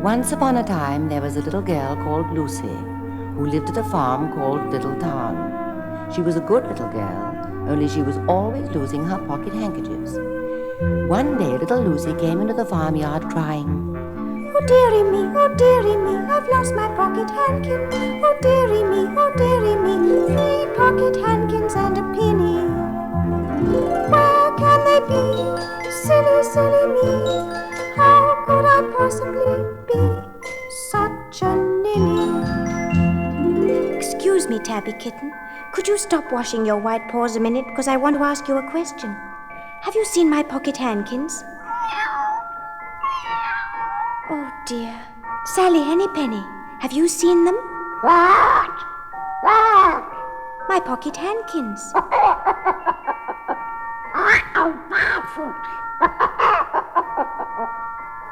Once upon a time, there was a little girl called Lucy, who lived at a farm called Little Town. She was a good little girl, only she was always losing her pocket handkerchiefs. One day, little Lucy came into the farmyard crying, "Oh, dearie me, I've lost my pocket handkin. Oh, dearie me, 3 pocket handkins and a penny. Where can they be? Silly, silly me. How could I possibly be such a ninny?" Excuse me, Tabby Kitten. Could you stop washing your white paws a minute, because I want to ask you a question. Have you seen my pocket handkins? Oh, dear. Sally Hennypenny, have you seen them? What? My pocket handkins. Oh, Barfoot.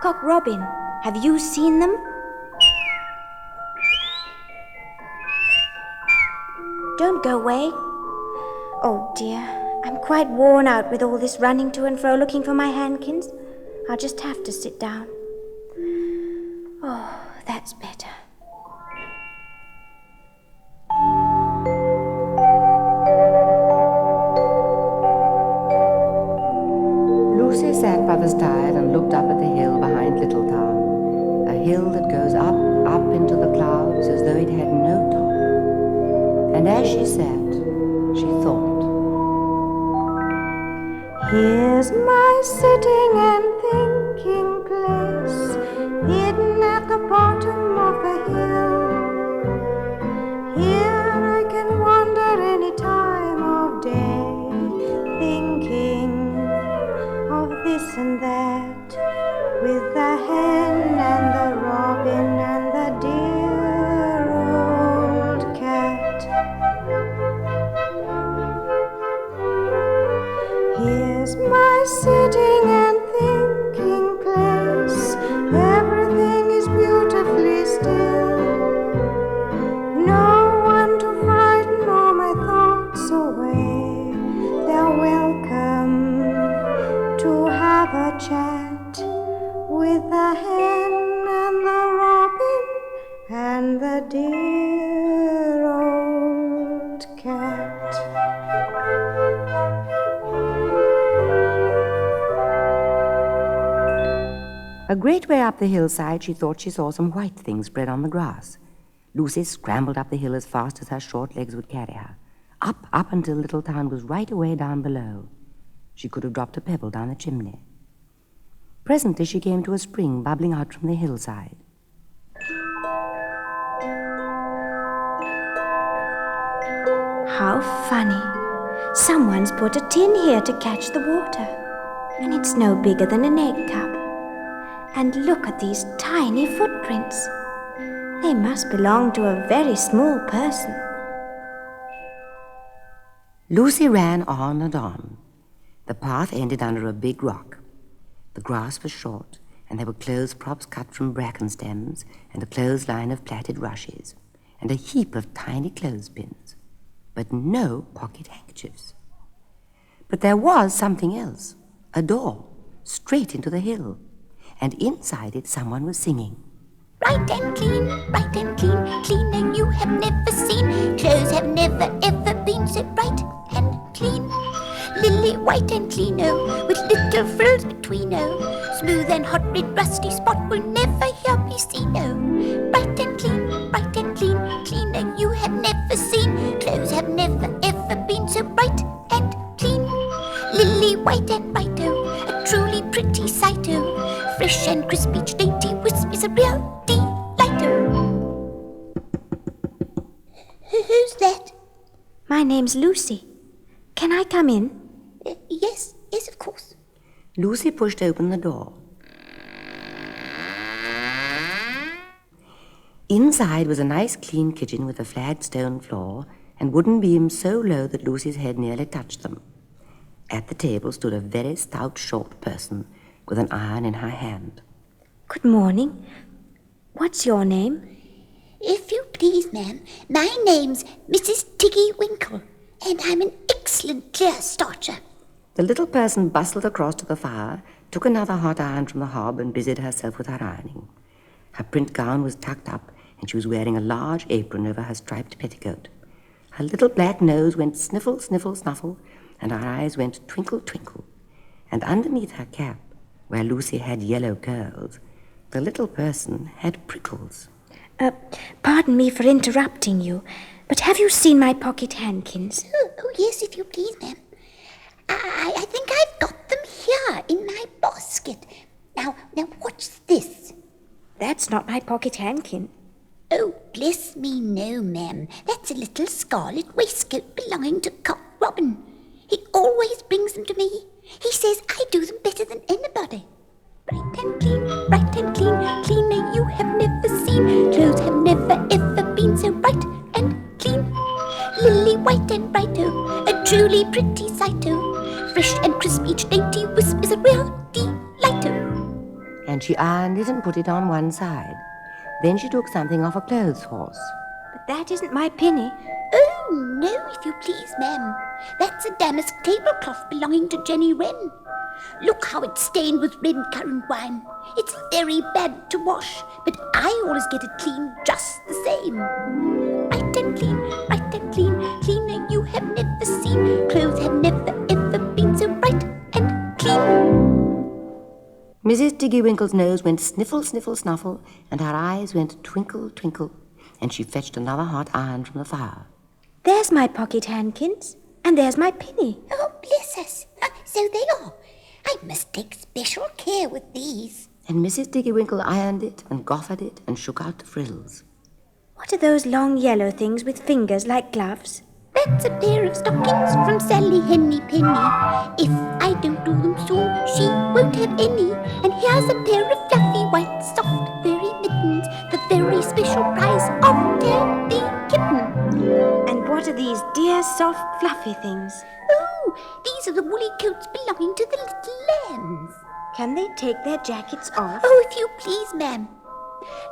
Cock Robin, have you seen them? Don't go away. Oh, dear. I'm quite worn out with all this running to and fro looking for my handkins. I'll just have to sit down. Oh, that's better. Lucy sat by the stile and looked up at the hill behind Little Town, a hill that goes up, up into the clouds as though it had no top. And as she sat, she thought, "Here's my sitting and thinking place, hidden at the bottom of the hill. Here I can wander any time of day, thinking of this and that, with the hen and the robin and the dear old cat. Here's my sitting and thinking place, everything is beautifully still. No one to frighten all my thoughts away. They're welcome to have a chat with the hen and the robin and the dear old cat." A great way up the hillside, she thought she saw some white things spread on the grass. Lucy scrambled up the hill as fast as her short legs would carry her. Up until Little Town was right away down below. She could have dropped a pebble down the chimney. Presently she came to a spring bubbling out from the hillside. How funny. Someone's put a tin here to catch the water. And it's no bigger than an egg cup. And look at these tiny footprints. They must belong to a very small person. Lucy ran on and on. The path ended under a big rock. The grass was short, and there were clothes props cut from bracken stems, and a clothesline of plaited rushes, and a heap of tiny clothespins, but no pocket handkerchiefs. But there was something else, a door, straight into the hill, and inside it someone was singing. Bright and clean, cleaner you have never seen. Clothes have never ever been so bright and clean. Lily white and clean-o, with little frills between-o. Smooth and hot red rusty spot will never here be seen-o. Bright and clean, cleaner you have never seen. Clothes have never ever been so bright and clean. Lily white and bright-o, a truly pretty sight-o. Fresh and crisp each dainty wisp is a real delight-o. Who's that? My name's Lucy. Can I come in? Yes, of course. Lucy pushed open the door. Inside was a nice clean kitchen with a flagged stone floor and wooden beams so low that Lucy's head nearly touched them. At the table stood a very stout, short person with an iron in her hand. Good morning. What's your name? If you please, ma'am, my name's Mrs. Tiggy-Winkle, and I'm an excellent clear starcher. The little person bustled across to the fire, took another hot iron from the hob, and busied herself with her ironing. Her print gown was tucked up, and she was wearing a large apron over her striped petticoat. Her little black nose went sniffle, sniffle, snuffle, and her eyes went twinkle, twinkle. And underneath her cap, where Lucy had yellow curls, the little person had prickles. Pardon me for interrupting you, but have you seen my pocket handkins? Oh, yes, if you please, ma'am. I think I've got them here in my basket. Now, what's this? That's not my pocket handkin. Oh, bless me, no, ma'am. That's a little scarlet waistcoat belonging to Cock Robin. He always brings them to me. He says I do them better than anybody. Bright and clean, cleaner you have never seen. Clothes have never ever been so bright and clean. Lily white and bright-o, a truly pretty sight-o. Fresh and crisp each dainty wisp is a real delight-o. And she ironed it and put it on one side. Then she took something off a clothes horse. But that isn't my pinny. Oh, no, if you please, ma'am. That's a damask tablecloth belonging to Jenny Wren. Look how it's stained with red currant wine. It's very bad to wash, but I always get it clean just the same. Bright and clean, cleaner you have never seen. Clothes have never ever been so bright and clean. Mrs. Tiggy-Winkle's nose went sniffle, sniffle, snuffle, and her eyes went twinkle, twinkle, and she fetched another hot iron from the fire. There's my pocket handkins, and there's my pinny. Oh, bless us. So they are. I must take special care with these. And Mrs. Tiggy-Winkle ironed it and goffered it and shook out the frills. What are those long yellow things with fingers like gloves? That's a pair of stockings from Sally Henny Penny. If I don't do them soon, she won't have any. And here's a pair of fluffy white soft furry mittens, the very special prize of Dearie kitten. And what are these dear soft fluffy things? Oh, these are the woolly coats belonging to the little lambs. Can they take their jackets off? Oh, if you please, ma'am.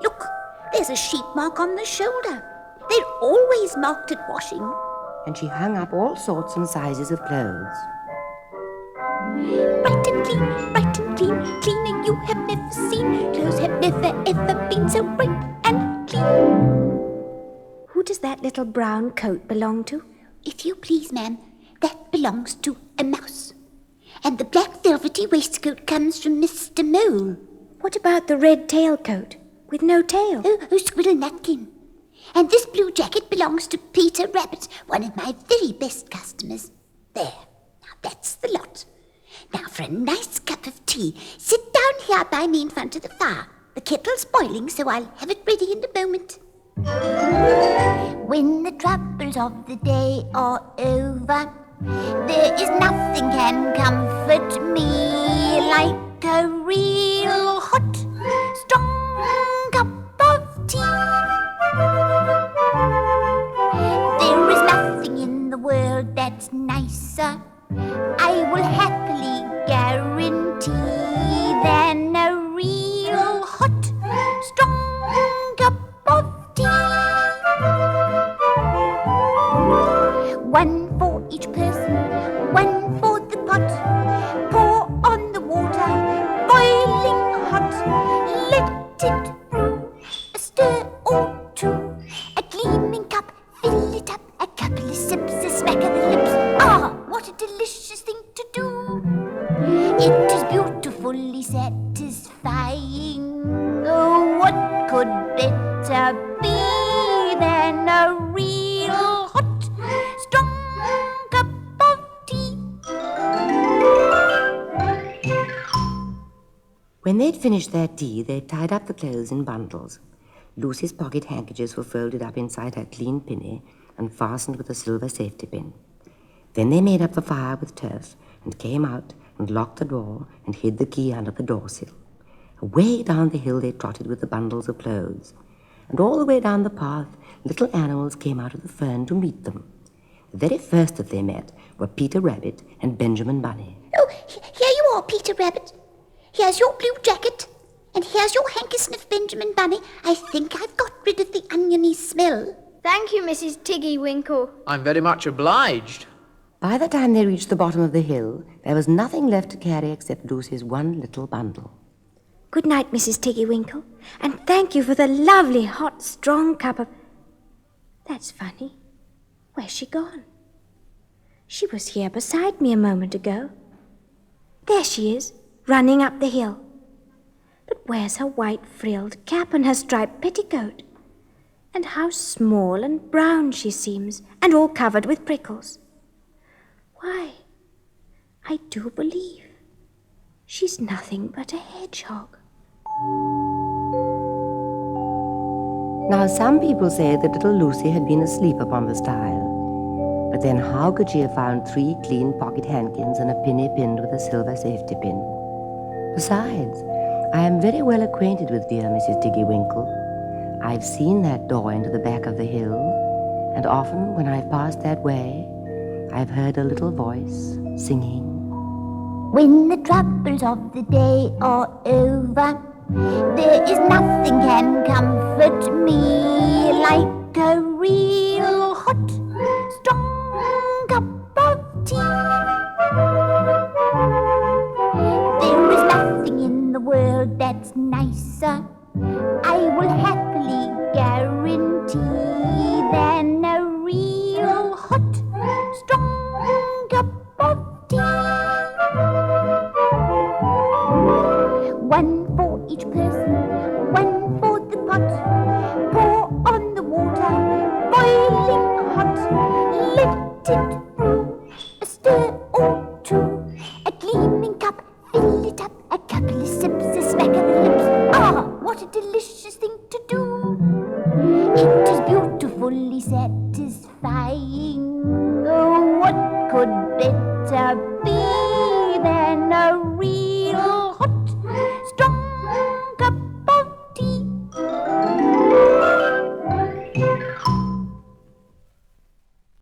Look, there's a sheep mark on the shoulder. They're always marked at washing. And she hung up all sorts and sizes of clothes. Bright and clean, cleaner you have never seen. Clothes have never ever been so bright and clean. Who does that little brown coat belong to? If you please, ma'am, that belongs to a mouse. And the black velvety waistcoat comes from Mr. Mole. What about the red tailcoat with no tail? Oh, Squirrel Nutkin. And this blue jacket belongs to Peter Rabbit, one of my very best customers. There, now that's the lot. Now for a nice cup of tea. Sit down here by me in front of the fire. The kettle's boiling, so I'll have it ready in a moment. When the troubles of the day are over, there is nothing can comfort me like a real hot, strong cup of tea. There is nothing in the world that's nicer, I will happily guarantee, than a real hot, strong cup of tea. One for each person, one for the pot. Pour on the water, boiling hot. Let it brew, a stir or two. A gleaming cup, fill it up. A couple of sips, a smack of the lips. Ah, what a delicious thing to do. It is beautifully satisfying. Oh, what could better be than a real hot, strong cup of tea? When they'd finished their tea, they tied up the clothes in bundles. Lucy's pocket handkerchiefs were folded up inside her clean pinny and fastened with a silver safety pin. Then they made up the fire with turf and came out and locked the door and hid the key under the doorsill. Away down the hill they trotted with the bundles of clothes, and all the way down the path little animals came out of the fern to meet them. The very first that they met were Peter Rabbit and Benjamin Bunny. Oh, here you are, Peter Rabbit. Here's your blue jacket, and here's your handkerchief, Benjamin Bunny. I think I've got rid of the oniony smell. Thank you, Mrs. Tiggy-Winkle. I'm very much obliged. By the time they reached the bottom of the hill, there was nothing left to carry except Lucy's one little bundle. Good night, Mrs. Tiggy-Winkle, and thank you for the lovely, hot, strong cup of... That's funny. Where's she gone? She was here beside me a moment ago. There she is, running up the hill. But where's her white frilled cap and her striped petticoat? And how small and brown she seems, and all covered with prickles. Why, I do believe she's nothing but a hedgehog. Now, some people say that little Lucy had been asleep upon the stile. But then how could she have found 3 clean pocket handkins and a penny pinned with a silver safety pin? Besides, I am very well acquainted with dear Mrs. Tiggy-Winkle. I've seen that door into the back of the hill, and often when I've passed that way, I've heard a little voice singing. When the troubles of the day are over, there is nothing can comfort me like a real hot, strong cup of tea. There is nothing in the world that's nicer, I will happily guarantee, than a real hot, strong cup of tea. One for each person, one for the pot. Pour on the water, boiling hot. Let it brew, a stir or two. A gleaming cup, fill it up. A couple of sips, a smack of the lips. Ah, what a delicious thing to do. It is beautifully satisfying. Oh, what could better be than